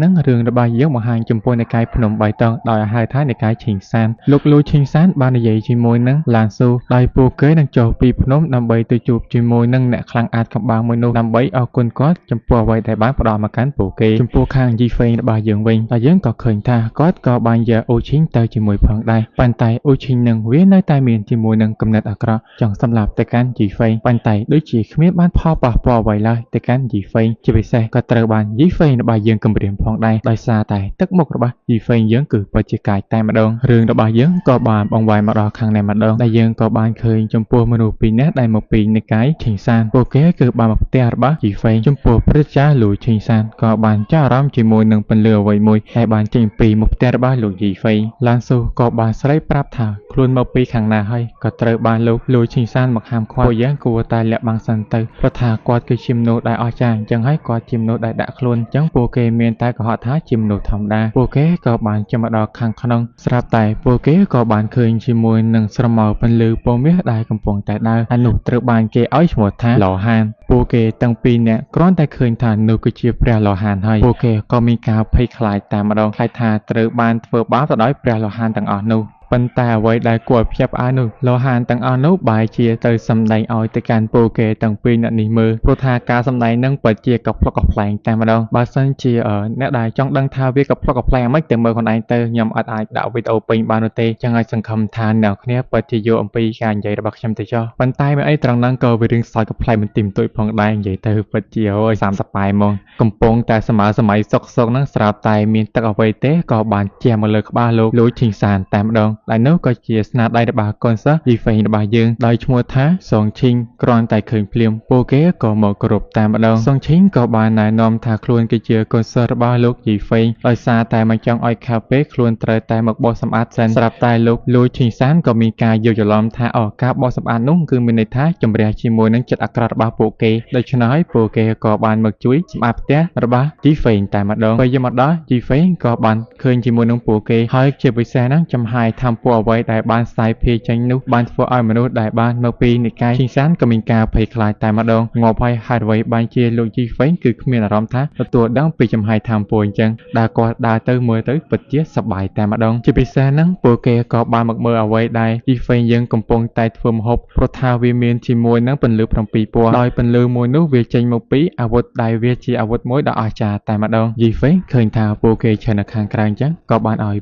នឹងរឿងរបស់យើងបង្ហាញចំពោះនៃកាយភ្នំបៃតងដោយហៅថានៃកាយឈិងសានលោកលួយឈិងសានបាននិយាយជាមួយនឹងឡានស៊ូដោយពួកគេនឹងចុះពីភ្នំដើម្បីទៅជួបជាមួយនឹងអ្នកខ្លាំងអាចកំបាំងមួយនោះដើម្បីអរគុណគាត់ចំពោះអ្វីដែលបានផ្ដល់មកកាន់ពួកគេចំពោះខាងយីហ្វេងរបស់យើងវិញតែយើងក៏ឃើញថាគាត់ក៏បានយកអូឈិងទៅជាមួយផងដែរប៉ុន្តែអូឈិងនឹងវានៅតែមានជាមួយនឹងគំនិតអាក្រក់ចង់សម្លាប់ទៅកាន់យីហ្វេងប៉ុន្តែដូចជាគ្មានបានផលប៉ះពាល់អ្វីឡើយទៅកាន់យីហ្វេងជាពិសេសក៏ត្រូវបានយីហ្វេងរបស់យើងគំរាមផងដែរដោយសារតែទឹកមុខរបស់យីហ្វេងយើងគឺពិតជាកាយតែម្ដងរឿងរបស់យើងក៏បានបង្វែរមកដល់ខាងនេះម្ដងដែលយើងក៏បានឃើញចំពោះមនុស្សពីរនាក់ដែលមកពីនិកាយឈិងសានពួកគេគឺបានមកផ្ទះរបស់យីហ្វេងចំពោះព្រឹទ្ធាចារ្យលួយឈិងសានក៏បានចាប់អារម្មណ៍ជាមួយនឹងពន្លឺអ្វីមួយដែលបានចេញពីមុខផ្ទះរបស់លោកយីហ្វេងឡានស៊ូក៏បានស្រែកប្រាប់ថាខ្លួនមកពីខាងណាហើយក៏ត្រូវបានលោកលួយឈិងសានមកហាមឃាត់ពួកយើងគួរតែលាក់បាំងសិនទៅព្រោះថាគាត់គឺជាមនុស្សដែលអស្ចារ្យអញ្ចឹងហើយគាត់ជាមនុស្សដែលដាក់ខ្លួនអញ្ចឹងពួកគេមានតែកុហកថាជាមនុស្សធម្មតាពួកគេក៏បានចូលមកដល់ខាងក្នុងស្រាប់តែពួកគេក៏បានឃើញជាមួយនឹងស្រមោលពន្លឺពណ៌មាសដែលកំពុងតែដើរហើយនោះត្រូវបានគេឲ្យឈ្មោះថាឡោហានពួកគេទាំងពីរនាក់គ្រាន់តែឃើញថានោះគឺជាព្រះឡោហានហើយពួកគេក៏មានការភ័យខ្លាចតែម្ដងខ្លាចថាត្រូវបានធ្វើបាបទៅដោយព្រះឡោហានទាំងអស់នោះប៉ុន្តែអ្វីដែលគួរឲ្យភ្ញាក់ផ្អើលនោះឡោហានទាំងអស់នោះបែរជាទៅសម្ដែងឲ្យទៅកាន់ពួកគេទាំងពីរនាក់នេះមើលព្រោះថាការសម្ដែងនឹងពិតជាកំប្លុកកំប្លែងតែម្ដងបើសិនជាអ្នកដែលចង់ដឹងថាវាកំប្លុកកំប្លែងមិនទៅមើលខ្លួនឯងទៅខ្ញុំអត់អាចដាក់វីដេអូពេញបាននោះទេចឹងឲ្យសង្ឃឹមថាអ្នកគ្នាពិតជាយកអំពីការនិយាយរបស់ខ្ញុំទៅចុះប៉ុន្តែមានអីត្រង់ហ្នឹងក៏វារឿងសើចកំប្លែងបន្តិចបន្តួចផងដែរនិយាយទៅពិតជាអូយ30ប៉ែហ្មងកំពុងតែសម័យសុកហ្នឹងស្រាប់តែមានទឹកអ្វីទេក៏បានជះមកលើក្បាលលោកលួយឈិងសានតែម្ដងដែលនោះក៏ជាស្នាដៃរបស់កូនសិស្សយីហ្វេងរបស់យើងដោយឈ្មោះថាសងឈិងគ្រាន់តែឃើញភ្លាមពួកគេក៏មកគោរពតែម្ដងសងឈិងក៏បានណែនាំថាខ្លួនគឺជាកូនសិស្សរបស់លោកយីហ្វេងដោយសារតែមិនចង់ឲ្យខាពេកខ្លួនត្រូវតែមកបោសសម្អាតសិនស្រាប់តែលោកលួយឈិងសានក៏មានការយល់ច្រឡំថាការបោសសម្អាតនោះគឺមានន័យថាជំរះជាមួយនឹងចិត្តអាក្រក់របស់ពួកគេដូច្នេះហើយពួកគេក៏បានមកជួយសម្អាតផ្ទះរបស់យីហ្វេងតែម្ដងពេលយកមកដល់យីហ្វេងក៏បានឃើញជាមួយនឹងពួកគេហើយជាពិសេសហ្នឹងចំហាយថាពួកអ្វីដែលបានសាយភាយចេញនោះបានធ្វើឲ្យមនុស្សដែលបានមកពីនិកាយឈិងសានក៏មានការភ័យខ្លាចតែម្ដងងាប់ហើយហេតុអ្វីបានជាលោកយីហ្វេងគឺគ្មានអារម្មណ៍ថាទទួលដឹងពីចំហាយថាពួកអញ្ចឹងដែលគាត់ដើរទៅមើលទៅពិតជាសប្បាយតែម្ដងជាពិសេសហ្នឹងពួកគេក៏បានមកមើលអ្វីដែលយីហ្វេងយើងកំពុងតែធ្វើម្ហូបព្រោះថាវាមានជាមួយនឹងពន្លឺ7ពណ៌ដោយពន្លឺមួយនោះវាចេញមកពីអាវុធដែលវាជាអាវុធមួយដ៏អស្ចារ្យតែម្ដងយីហ្វេងឃើញថាពួកគេឈរនៅខាងក្រៅអញ្ចឹងក៏បានឲ្យ